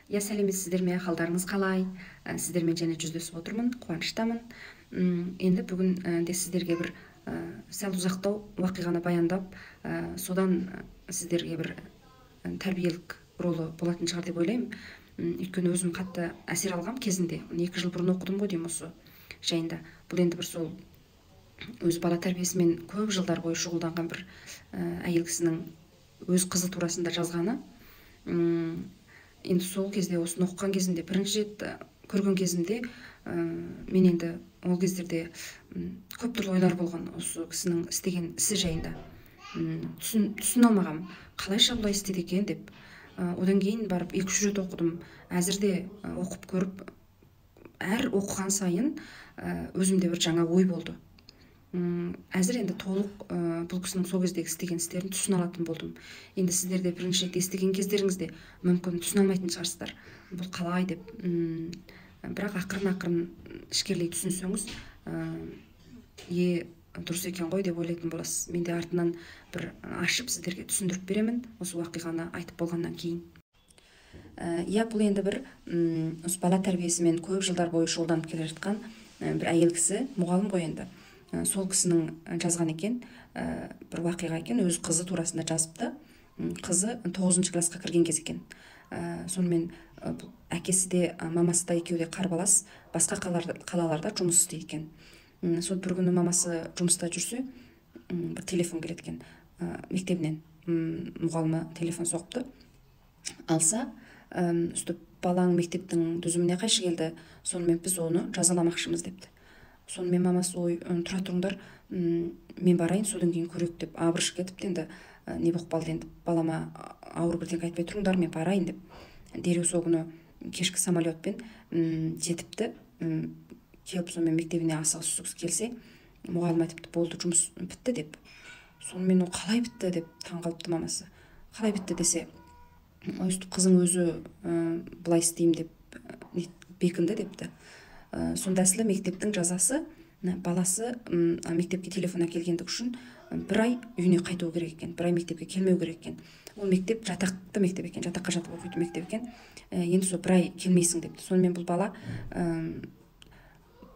Я сәлеметсіздер ме, қалдарыңыз қалай? Сіздермен және жүздесіп отырмын, қуаныштамын. Енді бүгін де сіздерге бір сәл ұзақтау уақиғаны баяндап, содан сіздерге бір тәрбиелік ролы болатын шығар деп ойлаймын. Өйткені өзім қатты әсер алғам кезінде. 2 жыл бұрын оқыдым ғой деймін осы жайында. Бұл енді бір сол өз бала тәрбиесімен көп жылдар бойы шұғылданған бір әйел кісінің өз қызы турасында жазғаны. Енді сол кезде осыны оқыған кезімде, бірінші рет көрген кезімде, мен енді ол кездерде көп түрлі ойлар болған осы кісінің істеген ісі жайында. Түсіне алмағам, қалайша бұлай істеді екен деп. Одан кейін барып 2-3 рет оқыдым. Әзірде оқып көріп, әр оқыған сайын өзімде бір жаңа ой болды. Әзір енді толық бұл кісінің сол кездегі істеген істерін түсіне алатын болдым. Енді сіздерде бірінші рет естіген кездеріңізде мүмкін түсіне алмайтын шығарсыздар. Бұл қалай деп. Бірақ ақырын ішкерлей түсінсеңіз, дұрыс екен ғой деп ойлайтын боласыз. Мен де артынан бір ашып сіздерге түсіндіріп беремін, осы уақиғаны айтып болғаннан кейін. Бұл енді бір бала тәрбиесімен көп жылдар бойы шұғылданып келе жатқан бір әйел кісі, мұғалім ғой енді. Сол кісінің жазған екен, бір уақиға екен, өз қызы турасында жазыпты. Қызы 9-шы классқа кірген кез екен. Сонымен әкесі де, мамасы да екеуі де қарбалас басқа қалаларда жұмыс істейді екен. Сол бір күні мамасы жұмыста жүрсе, бір телефон келеді екен мектебінен. Мұғалімі телефон соқты. Алса, балаң мектептің дүзіміне қайшы келді, сонымен біз оны жазаламақшымыз депті. Сонымен мамасы тұра тұрыңдар, мен барайын, содан кейін көрек деп абырыш кетіпті. Енді не болып қалды, енді балама ауыр бірдеңе айтпай тұрыңдар, мен барайын деп. Дереу сол күні кешкі самолетпен жетіпті. Келіп сонымен мектебіне асығыс келсе, мұғалім айтыпты, болды, жұмыс бітті деп. Сонымен ол қалай бітті деп таңғалыпты мамасы. Қалай бітті десе, қызың өзі былай істеймін деп бекінді депті. Сонда әсілі мектептің жазасы, баласы мектепке телефон әкелгендік үшін 1 ай үйіне қайтуы керек екен, 1 ай мектепке келмеу керек екен. Ол мектеп жатақты мектеп екен, жатаққа жатып оқитын мектеп екен. Енді сол 1 ай келмейсің депті. Сонымен бұл бала,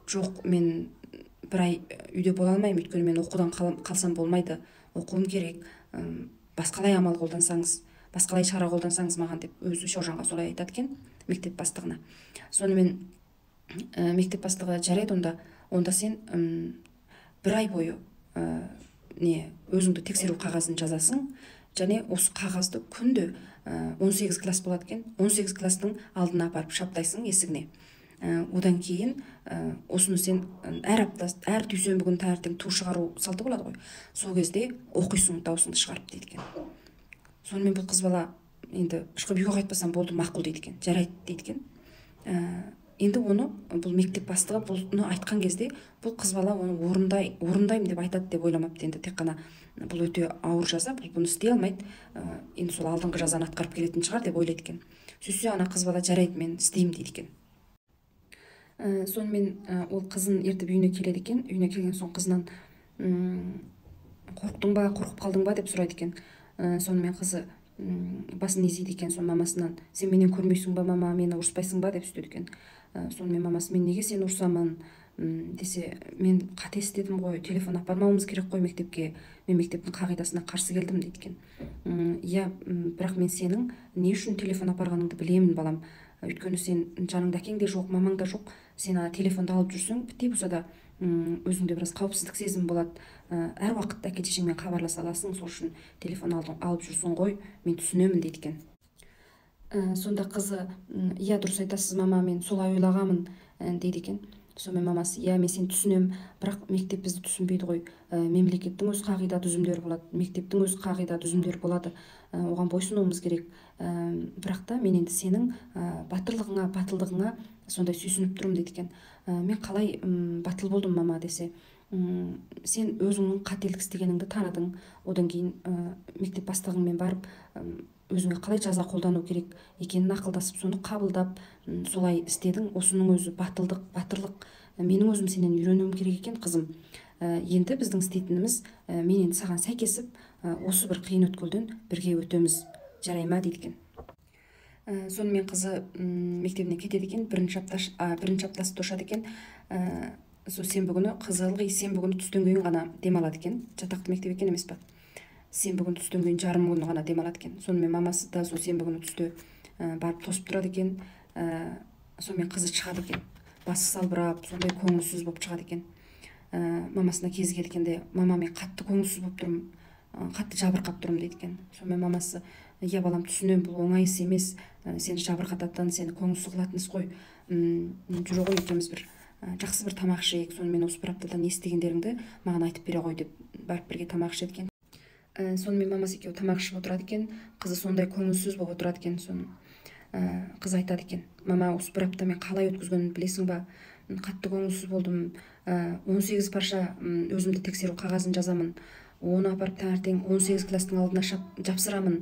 жоқ, мен 1 ай үйде бола алмаймын, өйткені мен оқудан қалсам болмайды, оқуым керек, басқалай амал қолдансаңыз, басқалай шара қолдансаңыз маған деп өзі Шаужанға солай айтады екен, мектеп бастығына. Сонымен мектеп бастығы, жарайды, онда сен 1 ай бойы өзіңді тексеру қағазын жазасың, және осы қағазды күнде 18 класс болады екен, 18 класстың алдына апарып шаптайсың есігіне. Одан кейін осыны сен әр апта, әр дүйсенбі күні таңертең ту шығару салты болады ғой, сол кезде оқисың, даусыңды шығарып дейді екен. Сонымен бұл қыз бала, енді ешқай үйге қайтпасам болды, мақұл дейді екен, жарайды дейді екен. Енді оны бұл мектеп бастығы бұны айтқан кезде, бұл қыз бала оны орындаймын деп айтады деп ойламапты. Енді тек қана бұл өте ауыр жаза, бұны істей алмайды, енді сол алдыңғы жазаны атқарып келетін шығар деп ойлайды екен. Сөйтсе ана қыз бала, жарайды, мен істеймін дейді екен. Сонымен ол қызын ертіп үйіне келеді екен. Үйіне келген соң қызынан қорықтың ба, қорқып қалдың ба деп сұрайды екен. Сонымен қызы басын изейді екен, сон мамасынан, сен менен көрмейсің ба, мама, мені ұрыспайсың ба деп сөйтеді екен. Сонымен мамасы, мен неге сені ұрсамын десе, мен қате істедім ғой, телефон апармауымыз керек қой мектепке, мен мектептің қағидасына қарсы келдім дейді екен. Бірақ мен сенің не үшін телефон апарғаныңды білемін, балам, өйткені сен жаныңда әкең де жоқ, мамаң да жоқ, сен телефонды алып жүрсің, бітей болса да өзіңде біраз қауіпсіздік сезім болады, әр уақытта әке шешеңмен хабарласа аласың, сол үшін телефон алып жүрсің ғой, мен түсінемін дейді екен. Сонда қызы, дұрыс айтасыз мама, мен солай ойлағамын дейді екен. Сонымен мамасы, мен сені түсінем, бірақ мектеп бізді түсінбейді ғой, мемлекеттің өз қағида дүзімдері болады, мектептің өз қағида дүзімдері болады, оған бойсынуымыз керек. Бірақ та мен енді сенің батылдығыңа сондай сүйсініп тұрмын дейді екен. Мен қалай батыл болдым мама десе, сен өзіңнің қателік істегеніңді таныдың, одан кейін мектеп бастығыңмен барып өзіңе қалай жаза қолдану керек екенін ақылдасып, соны қабылдап, солай істедің. Осының өзі батырлық. Менің өзім сенен үйренуім керек екен, қызым. Енді біздің істейтініміз, мен енді саған сәйкесіп, осы бір қиын өткелден бірге өтеміз, жарай ма дейді екен. Сонымен қызы мектебіне кетеді екен, бірінші аптасы тошады екен. Сол сенбі күні қызы ылғи сенбі күні түстен кейін ғана демалады екен. Жатақты мектеп екен емес па? Сенбі күні түстен кейін жарым күні ғана демалады екен. Сонымен мамасы да сол сенбі күні түсте барып тосып тұрады екен. Сонымен қызы шығады екен. Басы салбырап, сондай көңілсіз болып шығады екен. Мамасына кезі келді екен де, мама, мен қатты көңілсіз болып тұрмын, қатты жабырқап тұрмын дейді екен. Сонымен мамасы, иә балам, түсінемін, бұл оңай іс емес, сені жабырқататын, сені көңілсіз қылатын іс қой. Жүре ғой, екеуміз бір жақсы бір тамақ ішейік, сонымен осы бір аптадан не істегендеріңді маған айтып бере ғой деп барып бірге тамақ ішеді екен. Сонымен мамасы екеуі тамақ ішіп отырады екен. Қызы сондай көңілсіз болып отырады екен. Соны қыз айтады екен, мама, осы бір апта мен қалай өткізгенімді білесің ба? Қатты көңілсіз болдым. 18 парша өзімді тексеру қағазын жазамын. Оны апарып таңертең 18 класстың алдына жапсырамын.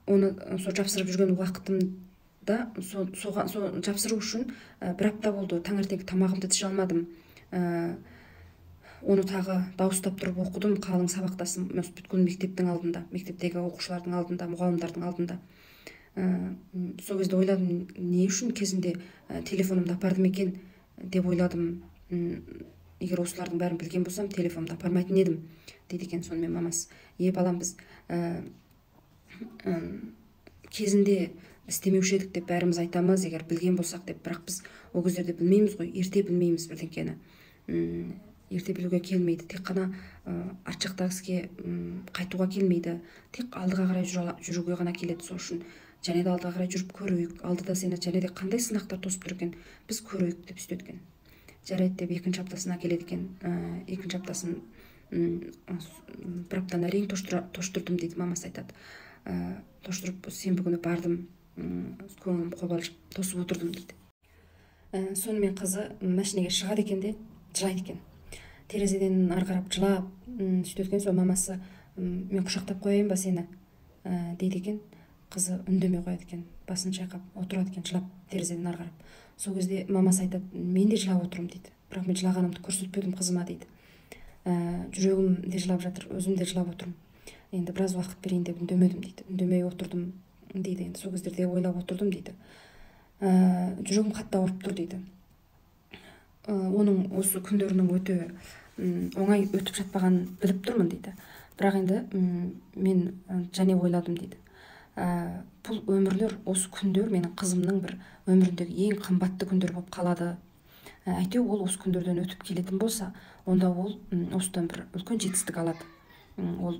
Оны сол жапсырып жүрген уақытымда соған жапсыру үшін бір апта болды. Таңертеңгі тамағымды іше алмадым. Оны тағы дауыстап тұрып оқыдым, қалың сабақтасым, бүткіл мектептің алдында, мектептегі оқушылардың алдында, мұғалімдердің алдында. Сол кезде ойладым, не үшін кезінде телефонымды апардым екен деп ойладым. Егер осылардың бәрін білген болсам, телефонымды апармайтын едім дейді екен. Сонымен мамасы, балам, біз кезінде істемеуші едік деп бәріміз айтамыз, егер білген болсақ деп, бірақ біз ол кездерде білмейміз ғой, ерте білмейміз бірдеңкені. Ерте білуге келмейді, тек қана арт жақтағы іске қайтуға келмейді, тек алдыға қарай жүруге ғана келеді. Сол үшін және де алдыға қарай жүріп көрейік, алдыда сені және де қандай сынақтар тосып тұр екен, біз көрейік деп сөйтеді екен. Жарайды деп екінші аптасына келеді екен. Екінші аптасын бір аптаны әрең тоштырдым дейді, мамасы айтады. Тоштырып сенбі күні бардым, көңілім қобалжып тосып отырдым дейді. Сонымен қызы машинеге шығады екен де жылайды екен. Терезеден ары қарап жылап сөйтеді екен. Сол мамасы, мен құшақтап қояйын ба сені дейді екен. Қызы үндемей қояды екен, басын шайқап отырады екен, жылап терезеден ары қарап. Сол кезде мамасы айтады, мен де жылап отырмын дейді, бірақ мен жылағанымды көрсетпедім қызыма дейді. Жүрегім де жылап жатыр, өзім де жылап отырмын. Енді біраз уақыт берейін деп үндемедім дейді, үндемей отырдым дейді. Енді сол кездерде ойлап отырдым дейді. Жүрегім қатты ауырып тұр дейді. Оның осы күндерінің өте оңай өтіп жатпағанын біліп тұрмын дейді. Бірақ енді мен және ойладым дейді. Бұл өмірлер, осы күндер менің қызымның бір өміріндегі ең қымбатты күндер болып қалады. Әйтеу ол осы күндерден өтіп келетін болса, онда ол осыдан бір үлкен жетістік алады. Ол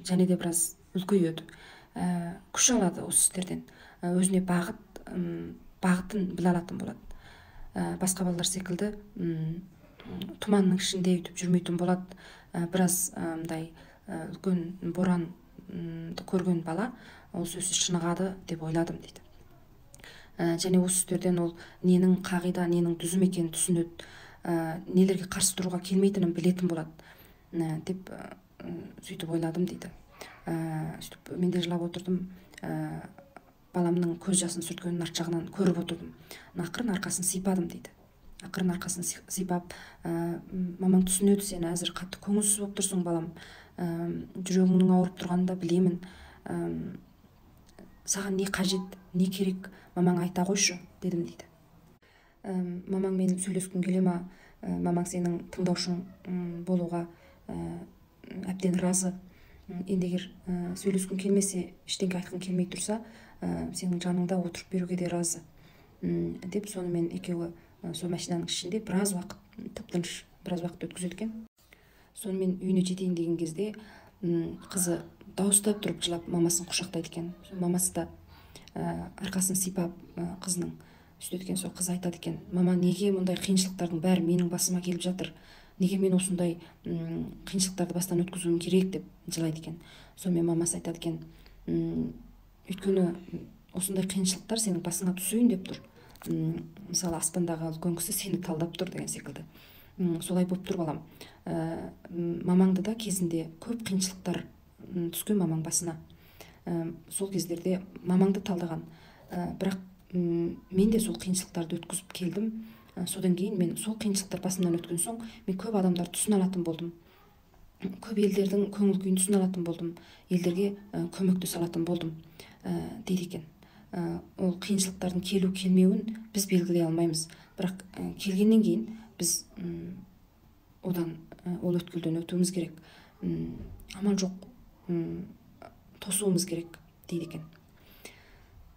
және де біраз үлкейеді, күш алады осы істерден, өзіне бағытын біле алатын болады. Басқа балалар секілді тұманның ішінде өтіп жүрмейтін болады. Біраз үлкен боранды көрген бала ол сөзсіз шынығады деп ойладым дейді. Және осы сөздерден ол ненің қағида, ненің түзім екенін түсінеді, нелерге қарсы тұруға келмейтінін білетін болады деп сөйтіп ойладым дейді. Сөйтіп мен де жылап отырдым, баламның көз жасын сүрткенін арт жағынан көріп отырдым. Ақырын арқасын сипадым дейді. Ақырын арқасын сипап, мамаң түсінеді, сен әзір қатты көңілсіз болып тұрсың балам, жүрегіңнің ауырып тұрғанын да білемін, саған не қажет, не керек, мамаң айта қойшы дедім дейді. Мамаң менің сөйлескім келе ма, мамаң сенің тыңдаушың болуға әбден разы. Енді егер сөйлескім келмесе, ештеңе айтқың келмей тұрса, сенің жаныңда отырып беруге де разы деп, сонымен екеуі сол машинаның ішінде біраз уақыт, тып-тыныш біраз уақыт өткізеді екен. Сонымен үйіне жетейін деген кезде қызы дауыстап тұрып жылап мамасын құшақтайды екен. Мамасы да арқасын сипап қызының сөйтеді екен. Сол қыз айтады екен, мама, неге мұндай қиыншылықтардың бәрі менің басыма келіп жатыр, неге мен осындай қиыншылықтарды бастан өткізуім керек деп жылайды екен. Сонымен мамасы айтады екен, өйткені осындай қиыншылықтар сенің басыңа түсейін деп тұр. Мысалы, аспандағы үлкен кісі сені талдап тұр деген секілді. Солай болып тұр балам. Мамаңды да кезінде көп қиыншылықтар түскен мамаң басына. Сол кездерде мамаңды талдаған. Бірақ мен де сол қиыншылықтарды өткізіп келдім. Содан кейін мен сол қиыншылықтар басымнан өткен соң, мен көп адамдар түсіне алатын болдым. көп елдердің көңіл күйін түсіне алатын болдым, елдерге көмектесе алатын болдым дейді екен. Ол қиыншылықтардың келу келмеуін біз белгілей алмаймыз, бірақ келгеннен кейін біз одан ол өткелден өтуіміз керек, амал жоқ тосуымыз керек дейді екен.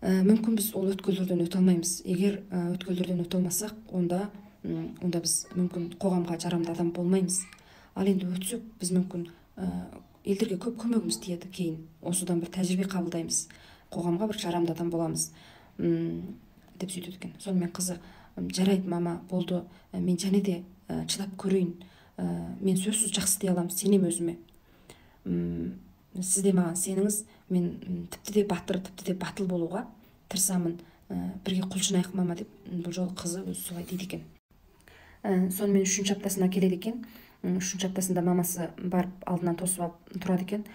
Мүмкін біз ол өткелдерден өте алмаймыз. Егер өткелдерден өте алмасақ, онда біз мүмкін қоғамға жарамды адам болмаймыз. Ал енді өтсек, біз мүмкін елдерге көп көмегіміз тиеді. Кейін осыдан бір тәжірибе қабылдаймыз, қоғамға бір жарамды адам боламыз деп сөйтеді екен. Сонымен қызы, жарайды мама, болды, мен және де шыдап көрейін, мен сөзсіз жақсы істей аламын, сенем өзіме. Сіз де маған сеніңіз, мен тіпті де батыр, тіпті де батыл болуға тырысамын, бірге құлшынайық мама деп бұл жолы қызы өзі солай дейді екен. Сонымен 3-ші аптасына келеді екен. 3-ші аптасында мамасы барып алдынан тосып алып тұрады екен.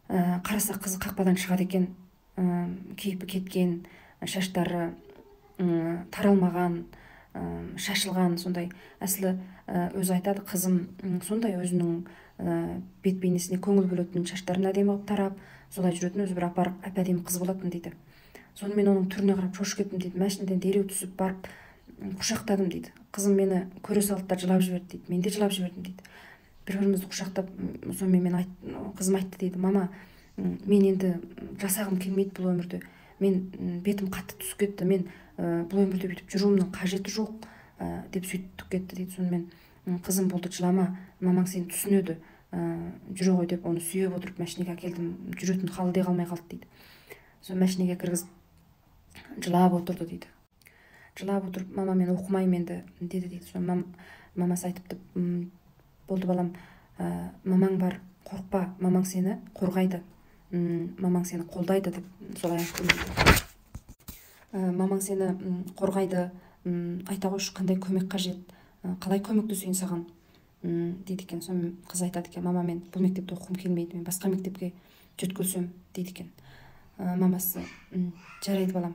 Қараса қызы қақпадан шығады екен, кейпі кеткен, шаштары таралмаған, шашылған, сондай. Әсілі өзі айтады, қызым сондай өзінің бет бейнесіне көңіл бөлетін, шаштарын әдемі қылып тарап, солай жүретін, өзі бір әп-әдемі қыз болатын дейді. Сонымен оның түріне қарап шошып кеттім дейді. Машинадан дереу түсіп барып құшақтадым дейді. Қызым мені көре салды да жылап жіберді дейді. Мен де жылап жібердім дейді. Бір-бірімізді құшақтап, сонымен қызым айтты дейді, мама, мен енді жасағым келмейді бұл өмірде. Мен бетім қатты түсіп кетті. Мен бұл өмірде бүйтіп жүруімнің қажеті жоқ деп сөйтіп кетті дейді. Сонымен қызым, болды, жылама, мамаң сені түсінеді, жүре ғой деп оны сүйеп отырып машинеге әкелдім. Жүретін халы де қалмай қалды дейді. Сол машинеге кіргізіп жылап отырды дейді. Жылап отырып, мама, мен оқымаймын енді деді дейді. Сол мамасы айтыпты, болды балам, мамаң бар, қорықпа, мамаң сені қорғайды, мамаң сені қолдайды деп солай айтты. Мамаң сені қорғайды, айта қойшы, қандай көмек қажет, қалай көмектесейін саған дейді екен. Сонымен қыз айтады екен, мама, мен бұл мектепте оқығым келмейді, мен басқа мектепке жөткелсем дейді екен. Мамасы, жарайды балам,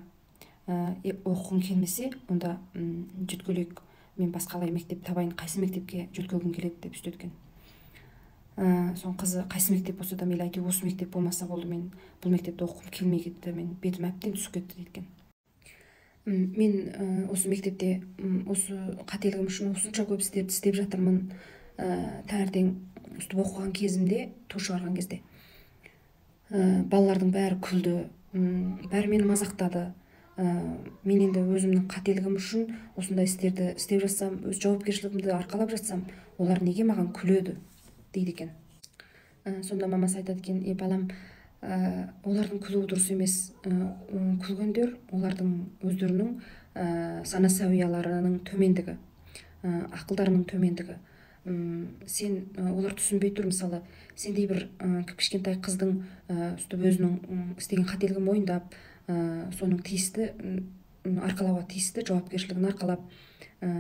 оқығың келмесе, онда жөткелейік, мен басқалай мектеп табайын, қайсы мектепке жөткелгің келеді деп сөйтеді екен. Соң қызы, қайсы мектеп болса да мейлі, әйтеуір осы мектеп болмаса болды, мен бұл мектепте оқығым келмей кетті, мен бетім әбден түсіп кетті дейді екен. Мен осы мектепте осы қателігім үшін осынша көп істерді істеп жатырмын. Таңертең өстіп оқыған кезімде, ту шығарған кезде балалардың бәрі күлді, бәрі мені мазақтады. Мен енді өзімнің қателігім үшін осындай істерді істеп жатсам, өз жауапкершілігімді арқалап жатсам, олар неге маған күледі дейді екен. Сонда мамасы айтады екен, балам, олардың күлуі дұрыс емес. Күлгендер олардың өздерінің сана сәуияларының төмендігі, ақылдарының төмендігі. Сен олар түсінбей тұр, мысалы, сендей бір кішкентай қыздың өстіп өзінің істеген қателігін мойындап, соның тиісті арқалауға тиісті жауапкершілігін арқалап,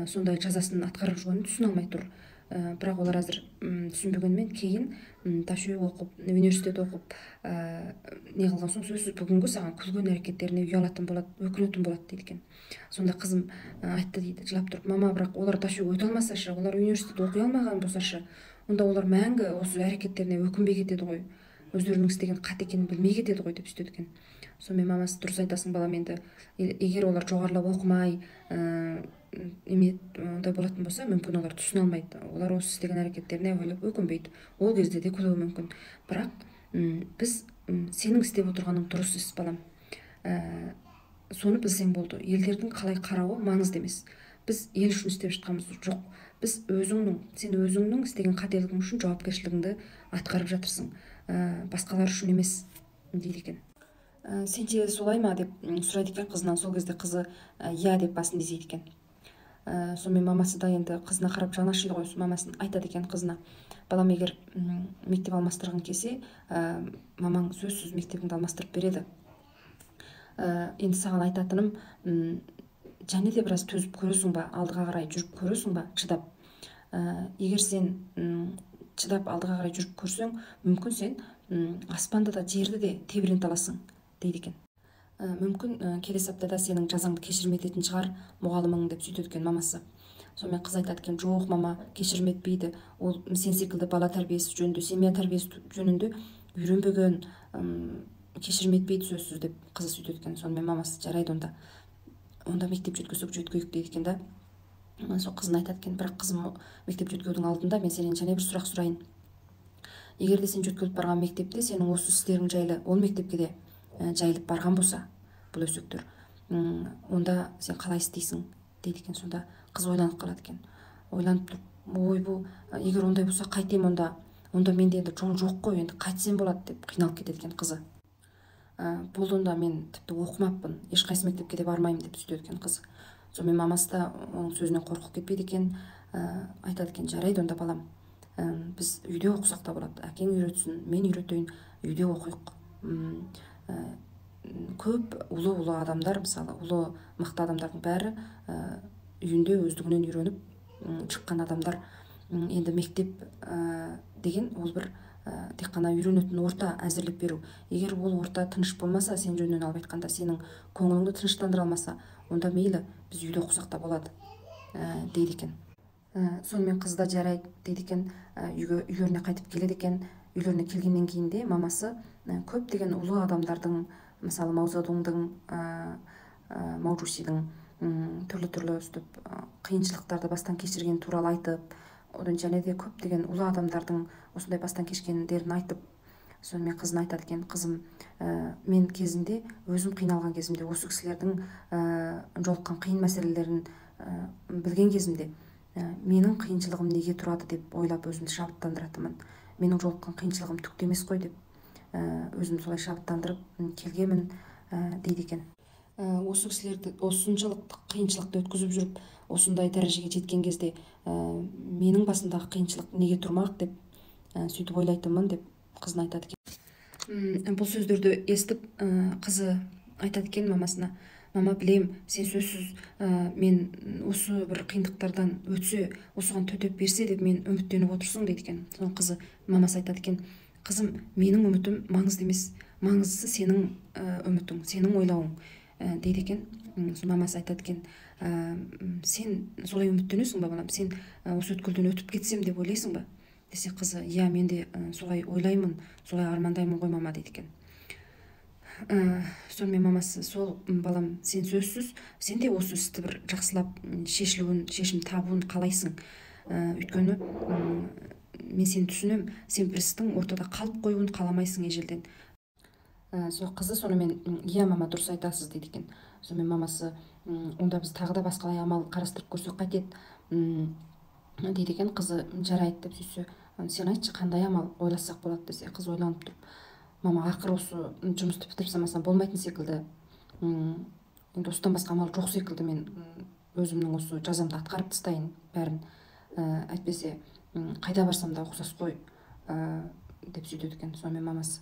сондай жазасын атқарып жүргенін түсіне алмай тұр. Бірақ олар әзір түсінбегенмен кейін ташуи оқып, университет оқып, не қылған соң сөзсіз бүгінгі саған күлген әрекеттеріне ұялатын болады, өкінетін болады дейді екен. Сонда қызым айтты дейді, жылап тұрып, мама, бірақ олар ташуи өте алмасашы, олар университет оқи алмаған болсашы, онда олар мәңгі осы әрекеттеріне өкінбей кетеді ғой, өздерінің істеген қате екенін білмей кетеді ғой деп сөйтеді екен. Сонымен мамасы, дұрыс айтасың балам, енді егер олар жоғарылап оқымай, ондай болатын болса, мүмкін олар түсіне алмайды, олар осы істеген әрекеттеріне ойлап өкінбейді, ол кезде де күлуі мүмкін. Бірақ біз сенің істеп отырғаның дұрыс іс балам, соны білсең болды. Елдердің қалай қарауы маңызды емес. Біз ел үшін істеп жатқанымыз жоқ. Біз сен өзіңнің істеген қателігің үшін жауапкершілігіңді атқарып жатырсың, басқалар үшін емес дейді екен. Сенде солай ма деп сұрайды екен қызынан. Сол кезде қызы иә деп басын изейді екен. Сонымен мамасы да енді қызына қарап жаны ашиды ғой. Мамасын айтады екен қызына, балам, егер мектеп алмастырғың келсе, мамаң сөзсіз мектебіңді алмастырып береді. Енді саған айтатыным, және де біраз төзіп көресің ба, алдыға қарай жүріп көресің ба, чыдап. Егер сен чыдап алдыға қарай жүріп көрсең, мүмкін сен аспанды да жерді де тебіренте аласың дейді екен. Мүмкін келесі аптада сенің жазаңды кешірім ететін шығар мұғалімің деп сөйтеді екен мамасы. сонымен кыз айтат экен, жок мама, кечирим этпейди, ол сен секилди бала тарбияси жөнүндө, семья тарбияси жөнүндө үйрөнбөгөн, кечирим этпейди сөзсүз деп кызы сүйтөт экен. Сонымен мамасы жарайды, онда мектеп жөткөзсөк жөткөйүк дейт экен да. Сол кызын айтат экен, бирок кызым, мектеп жөткөдүң алдында мен сенен жана бир сурак сурайын. Эгерде сен жөткөлүп барган мектепте сенин осы истериң жайлы ол мектепке де жайылып барган болса, бул өсөктөр, онда сен калай истейсиң дейт экен. Сонда кыз ойланып калат экен. Ойланып туруп, ойбу, эгер ондай болсо кайтем, онда менде энди жол жок го, энди кайтсем болот деп кыйналып кетет экен кызы. Болду, онда мен типти окумаппын, эч кайсы мектепке де бармайм деп сүйтөт экен кызы. Сонымен мамасы да онун сөзүнөн коркуп кетпейт экен. Айтат экен, жарайды онда балам, биз үйдө окусак да болот, акең үйрөтсүн, мен үйрөтөйүн, үйдө окуйк. Көп улуу адамдар, мисалы улуу мыкты адамдардын баары үйүндө өздүгүнөн үйрөнүп чыккан адамдар. Енді мектеп деген ол бір тек қана үйрөнөтүн орта әзірлеп беру. Егер ол орта тыныш болмаса, сен жөнүнөн алып айтканда сенин көңүлүңдү тыныштандыра алмаса, онда мейлі биз үйдө окусак да болот дейт экен. Сонымен кыз да жарайт дейт экен, үйлөрүнө кайтып келет экен. Үйлөрүнө келгенден кийин де мамасы көптөгөн улуу адамдардын, мисалы Мао Цзэдуңдун, Мао түрлүү өстүп кыйынчылыктарды бастан кечирген тууралуу айтып, одан және де көптөгөн улуу адамдардын осундай бастан кечкендерин айтып, сонымен кызына айтат экен, кызым, мен кезинде өзүм кыйналган кезимде, осы кисилердин жолуккан кыйын маселелерин билген кезимде, менин кыйынчылыгым неге турады деп ойлап өзүмдү шабыттандыратмын. Менин жолуккан кыйынчылыгым түктө эмес кой деп өзүмдү солай шабыттандырып келгемин дейт экен. Осы кісілерді осыншалық қиыншылықты өткізіп жүріп, осындай дәрежеге жеткен кезде менің басымдағы қиыншылық неге тұрмақ деп сөйтіп ойлайтынмын деп қызына айтады екен. Бұл сөздерді естіп, қызы айтады екен мамасына, мама, білем, сен сөзсіз мен осы бір қиындықтардан өтсе, осыған төтеп берсе деп мен үміттеніп отырсың дейді екен. Соның қызы, мамасы айтады екен, қызым, менің үмітім маңызды емес, маңыздысы сенің үмітің, сенің ойлауың дейді екен. Мамасы айтады екен, сен солай үміттенесің ба балам, сен осы өткелден өтіп кетсем деп ойлайсың ба десе, қызы, иә, мен де солай ойлаймын, солай армандаймын ғой мама дейді екен. Сонымен мамасы, сол балам, сен сөзсіз, сен де осы істі бір жақсылап шешілуін, шешім табуын қалайсың. Өйткені мен сені түсінем, сен бір істің ортада қалып қоюын қаламайсың ежелден. Сол қызы сонымен, иә мама, дұрыс айтасыз дейді екен. Сонымен мамасы, онда біз тағы да басқалай амал қарастырып көрсек қайтеді дейді екен. Қызы, жарайды деп сөйтсе, сен айтшы, қандай амал ойласақ болады десе, қыз ойланып тұрып, мама, ақыр осы жұмысты бітіріп салмасам болмайтын секілді, енді осыдан басқа амал жоқ секілді, мен өзімнің осы жазамды атқарып тастайын бәрін, әйтпесе қайда барсам да ұқсас қой деп сөйтеді екен. Сонымен мамасы,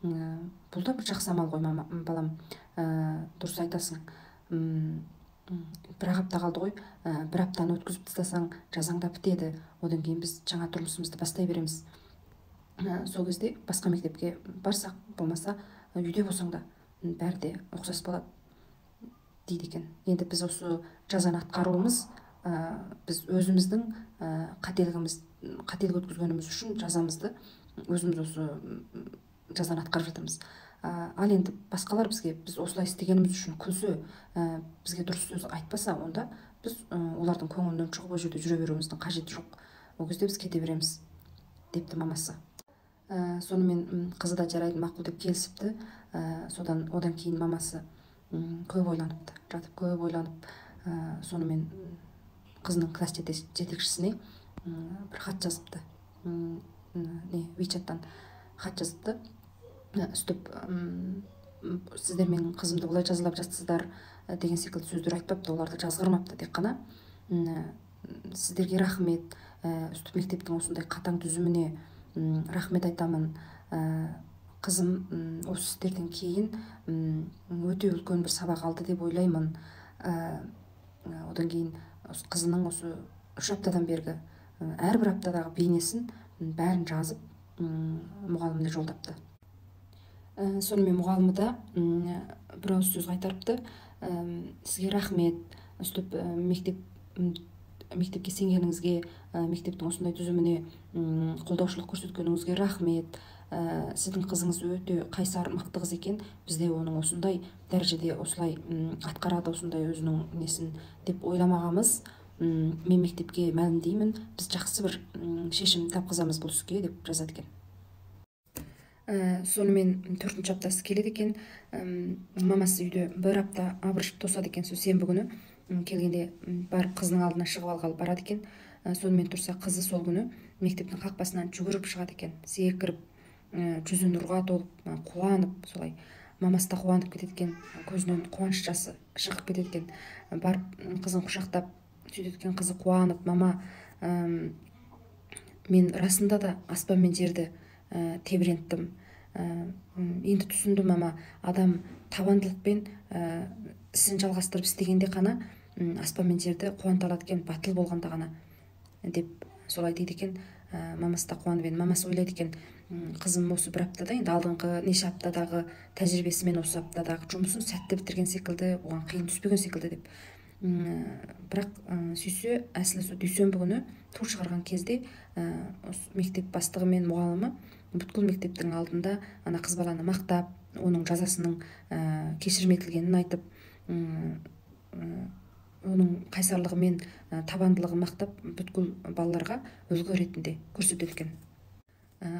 бұл да бір жақсы амал ғой балам, дұрыс айтасың, бір апта қалды ғой, бір аптаны өткізіп тастасаң жазаң да бітеді, одан кейін біз жаңа тұрмысымызды бастай береміз. Сол кезде басқа мектепке барсақ, болмаса үйде болсаң да бәрі де ұқсас болады дейді екен. Енді біз осы жазаны атқаруымыз, біз өзіміздің қателік өткізгеніміз үшін жазамызды өзіміз осы жазаны атқарып жатырмыз. Ал енді басқалар бізге, біз осылай істегеніміз үшін күлсе, бізге дұрыс сөз айтпаса, онда біз олардың көңілінен шығып ол жерде жүре беруіміздің қажеті жоқ. Ол кезде біз кете береміз депті мамасы. Сонымен қызы да жарайды, мақұл деп келісіпті. Одан кейін мамасы көп ойланыпты, жатып көп ойланып, сонымен қызының класс жетекшісіне бір хат жазыпты. WeChat-тан хат жазыпты. Үстіп, сіздер менің қызымды олай жазалап жатсыздар деген секілді сөздер айтпапты, оларды жазғырмапты, тек қана сіздерге рахмет, үстіп мектептің осындай қатаң түзіміне рахмет айтамын, қызым осы істерден кейін өте үлкен бір сабақ алды деп ойлаймын. Одан кейін қызының осы 3 аптадан бергі әрбір аптадағы бейнесін бәрін жазып мұғаліміне жолдапты. Сонымен мұғалімі да бір ауыз сөз қайтарыпты. Сізге рахмет, үстіп мектеп мектепке сенгеніңізге, мектептің осындай түзіміне қолдаушылық көрсеткеніңізге рахмет. Сіздің қызыңыз өте қайсар, мықты қыз екен. Бізде оның осындай дәрежеде осылай атқарады, осындай өзінің несін деп ойламағанбыз. Мен мектепке мәлімдеймін, біз жақсы бір шешім тапқызамыз бұл іске деп жазады екен. Сонымен 4-ші аптасы келеді екен. Мамасы үйде бір апта абыржып тосады екен. Сол сенбі күні келгенде барып қызының алдына шығып алғалы барады екен. Сонымен тұрса, қызы сол күні мектептің қақпасынан жүгіріп шығады екен. Секіріп, жүзі нұрға толып, қуанып, солай мамасы да қуанып кетеді екен. Көзінен қуаныш жасы шығып кетеді екен. Барып қызын құшақтап сөйтеді екен. Қызы қуанып, мама, мен расында да аспан мен жерді тебіренттім. Енді түсіндім, мама, адам табандылықпен ісін жалғастырып істегенде ғана аспан мен жерді қуанта алады екен, батыл болғанда ғана деп солай дейді екен. Мамасы да қуанып еді. Мамасы ойлайды екен, қызым осы бір аптада, енді алдыңғы неше аптадағы тәжірибесімен осы аптадағы жұмысын сәтті бітірген секілді, оған қиын түспеген секілді деп. Бірақ сүйсе, әсілі сол дүйсенбі күні ту шығарған кезде осы мектеп бастығы мен мұғалімі бүткіл мектептің алдында ана қыз баланы мақтап, оның жазасының кешірім етілгенін айтып, оның қайсарлығы мен табандылығын мақтап, бүткіл балаларға үлгі ретінде көрсетеді екен.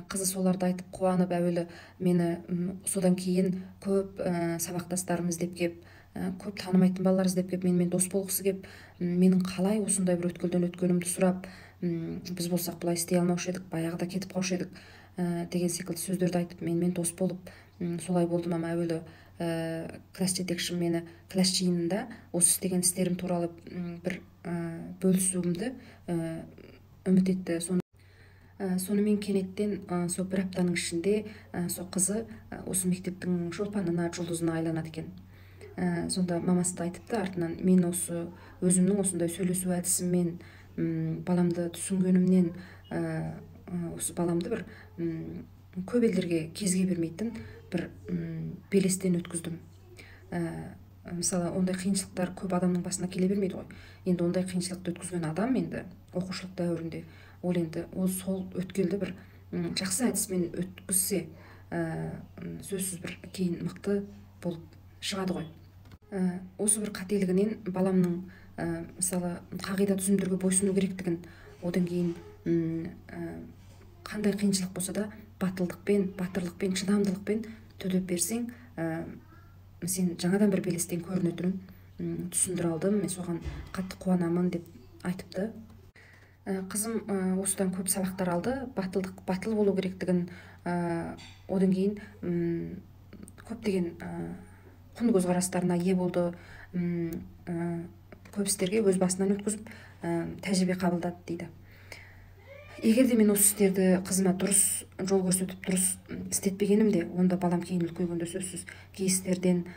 Қызы соларды айтып қуанып, әуелі мені содан кейін көп сабақтастарым іздеп кеп, көп танымайтын балалар іздеп кеп, менімен дос болғысы кеп, менің қалай осындай бір өткелден өткенімді сұрап, біз болсақ бұлай істей алмаушы едік, баяғыда кетіп қалушы едік деген секілді сөздерді айтып, менімен дос болып, солай болды мама. Әуелі класс жетекшім мені класс жиынында осы істеген істерім туралы бір бөлісуімді үміт етті. Сонымен кенеттен сол бір аптаның ішінде сол қызы осы мектептің шолпанына, жұлдызына айланады екен. Сонда мамасы да айтыпты артынан, мен осы өзімнің осындай сөйлесу әдісіммен, баламды түсінгенімнен, осы баламды бір көп елдерге кезге бермейтін бір белестен өткіздім. Мысалы, ондай қиыншылықтар көп адамның басына келе бермейді ғой. Енді ондай қиыншылықты өткізген адам енді оқушылық дәуірінде, ол енді сол өткелді бір жақсы әдіспен өткізсе, сөзсіз бір кейін мықты болып шығады ғой. Осы бір қателігінен баламның мысалы қағида түзімдерге бойсыну керектігін, одан кейін қандай қиыншылық болса да батылдықпен, батырлықпен, шыдамдылықпен төтеп берсең, сен жаңадан бір белестен көрінетінін түсіндіре алдым, мен соған қатты қуанамын деп айтыпты. Қызым осыдан көп сабақтар алды, батыл болу керектігін, одан кейін көптеген құнды көзқарастарына ие болды, көп істерге өз басынан өткізіп, тәжірибе қабылдады дейді. Егер де мен осы істерді қызыма дұрыс жол көрсетіп, дұрыс істетпегенімде, онда балам кейін үлкейгенде сөзсіз кей істерден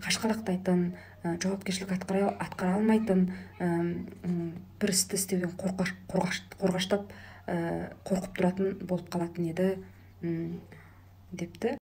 қашқалақтайтын, жауапкершілік атқара алмайтын, бір істі істеуден қорғаштап, қорқып тұратын болып қалатын еді депті.